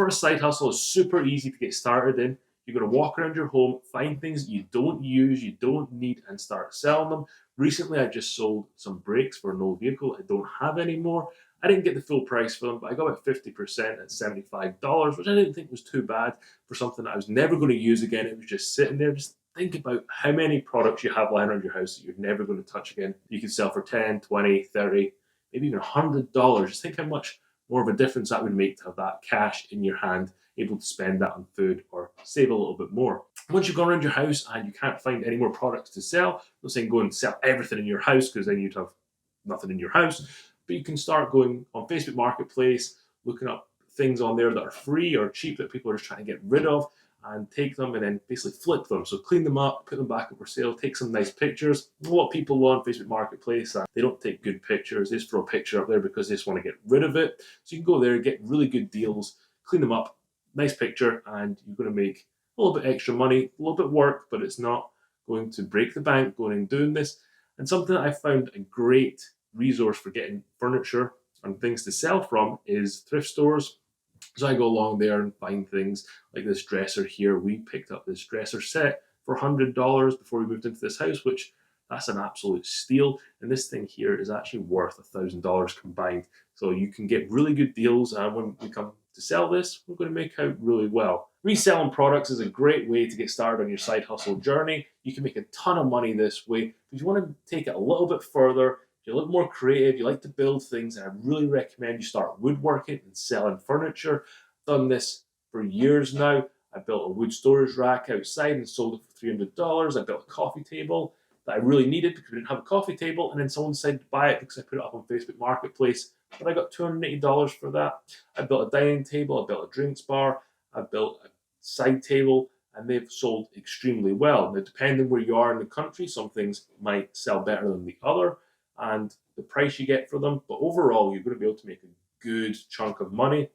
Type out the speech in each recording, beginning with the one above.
For a side hustle, it's super easy to get started in. You're going to walk around your home, find things that you don't use, you don't need, and start selling them. Recently, I just sold some brakes for an old vehicle I don't have anymore. I didn't get the full price for them, but I got about 50% at $75, which I didn't think was too bad for something that I was never going to use again. It was just sitting there. Just think about how many products you have lying around your house that you're never going to touch again. You can sell for 10, 20, 30, maybe even $100. Just think how much more of a difference that would make to have that cash in your hand, able to spend that on food or save a little bit more. Once you've gone around your house and you can't find any more products to sell, I'm not saying go and sell everything in your house because then you'd have nothing in your house, but you can start going on Facebook Marketplace, looking up things on there that are free or cheap that people are just trying to get rid of, and take them and then basically flip them. So clean them up, put them back up for sale, take some nice pictures. A lot of people on Facebook Marketplace, they don't take good pictures. They just throw a picture up there because they just want to get rid of it. So you can go there, get really good deals, clean them up, nice picture, and you're going to make a little bit extra money, a little bit work, but it's not going to break the bank going and doing this. And something that I found a great resource for getting furniture and things to sell from is thrift stores. So I go along there and find things like this dresser here. We picked up this dresser set for $100 before we moved into this house, which that's an absolute steal. And this thing here is actually worth $1,000 combined. So you can get really good deals. And when we come to sell this, we're going to make out really well. Reselling products is a great way to get started on your side hustle journey. You can make a ton of money this way. If you want to take it a little bit further, you're a little more creative, you like to build things, and I really recommend you start woodworking and selling furniture. I've done this for years now. I built a wood storage rack outside and sold it for $300. I built a coffee table that I really needed because we didn't have a coffee table, and then someone decided to buy it because I put it up on Facebook Marketplace, but I got $280 for that. I built a dining table, I built a drinks bar, I built a side table, and they've sold extremely well. Now, depending where you are in the country, some things might sell better than the other, and the price you get for them. But overall, you're going to be able to make a good chunk of money.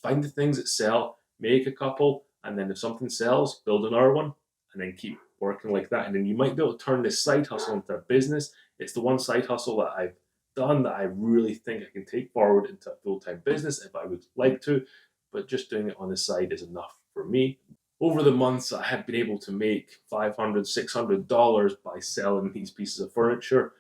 Find the things that sell, make a couple, and then if something sells, build another one, and then keep working like that. And then you might be able to turn this side hustle into a business. It's the one side hustle that I've done that I really think I can take forward into a full-time business if I would like to, but just doing it on the side is enough for me. Over the months, I have been able to make $500, $600 by selling these pieces of furniture.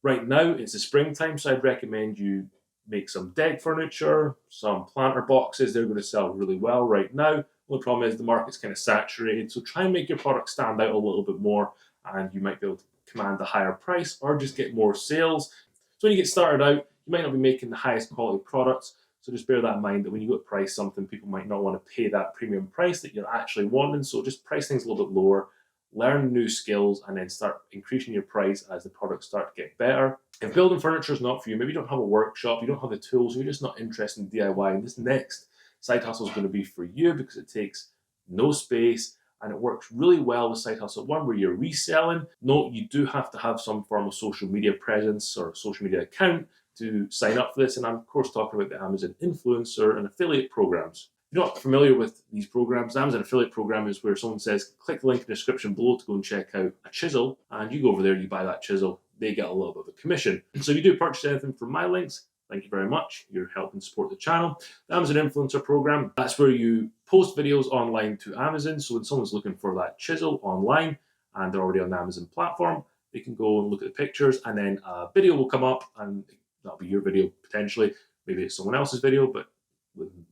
Right now, it's the springtime, so I'd recommend you make some deck furniture, some planter boxes. They're going to sell really well right now. The only problem is the market's kind of saturated, so try and make your product stand out a little bit more, and you might be able to command a higher price or just get more sales. So when you get started out, you might not be making the highest quality products, so just bear that in mind that when you go to price something, people might not want to pay that premium price that you're actually wanting, so just price things a little bit lower. Learn new skills and then start increasing your price as the products start to get better. If building furniture is not for you, maybe you don't have a workshop, you don't have the tools, you're just not interested in DIY, and this next side hustle is going to be for you because it takes no space and it works really well with Side Hustle One where you're reselling. Note, you do have to have some form of social media presence or social media account to sign up for this, and I'm of course talking about the Amazon influencer and affiliate programs. If you're not familiar with these programs, the Amazon affiliate program is where someone says, click the link in the description below to go and check out a chisel, and you go over there, you buy that chisel, they get a little bit of a commission. And so if you do purchase anything from my links, thank you very much. You're helping support the channel. The Amazon influencer program, that's where you post videos online to Amazon. So when someone's looking for that chisel online and they're already on the Amazon platform, they can go and look at the pictures, and then a video will come up, and that'll be your video potentially. Maybe it's someone else's video, but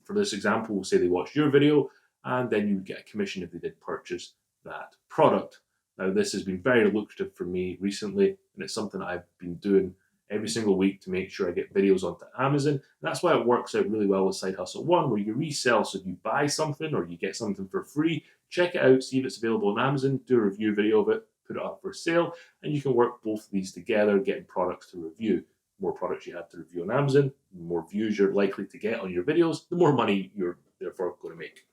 for this example, we'll say they watched your video, and then you would get a commission if they did purchase that product. Now, this has been very lucrative for me recently, and it's something I've been doing every single week to make sure I get videos onto Amazon. And that's why it works out really well with Side Hustle One, where you resell. So if you buy something or you get something for free, check it out, see if it's available on Amazon, do a review video of it, put it up for sale, and you can work both of these together, getting products to review. More products you have to review on Amazon, the more views you're likely to get on your videos, the more money you're therefore going to make.